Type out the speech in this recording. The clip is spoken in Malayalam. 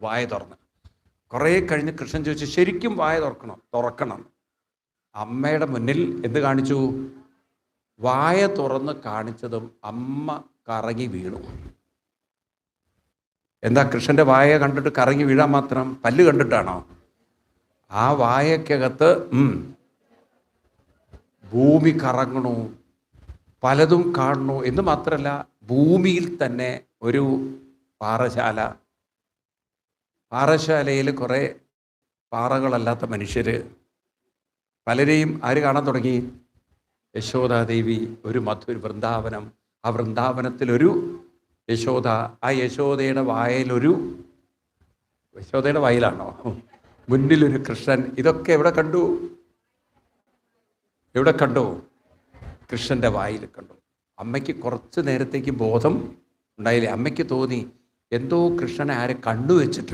വായ തുറന്ന്. കുറേ കഴിഞ്ഞ് കൃഷ്ണൻ ചോദിച്ചു, ശരിക്കും വായ തുറക്കണം. അമ്മയുടെ മുന്നിൽ എന്ത് കാണിച്ചു? വായ തുറന്ന് കാണിച്ചതും അമ്മ കറങ്ങി വീണു. എന്താ കൃഷ്ണന്റെ വായ കണ്ടിട്ട് കറങ്ങി വീഴാൻ മാത്രം? പല്ല് കണ്ടിട്ടാണോ? ആ വായക്കകത്ത് ഭൂമി കറങ്ങണു, പലതും കാണണു എന്ന് മാത്രമല്ല, ഭൂമിയിൽ തന്നെ ഒരു പാറശാലയിൽ കുറേ പാറകളല്ലാത്ത മനുഷ്യർ പലരെയും ആര് കാണാൻ തുടങ്ങി? യശോദാദേവി. ഒരു വൃന്ദാവനം. ആ വൃന്ദാവനത്തിലൊരു യശോദ. ആ യശോദയുടെ യശോദയുടെ വായിലാണോ? മുന്നിലൊരു കൃഷ്ണൻ. ഇതൊക്കെ എവിടെ കണ്ടു? കൃഷ്ണന്റെ വായിൽ കണ്ടു. അമ്മയ്ക്ക് കുറച്ച് നേരത്തേക്ക് ബോധം ഉണ്ടായില്ലേ? അമ്മയ്ക്ക് തോന്നി എന്തോ കൃഷ്ണനെ ആരെ കണ്ണു വെച്ചിട്ടുണ്ട്.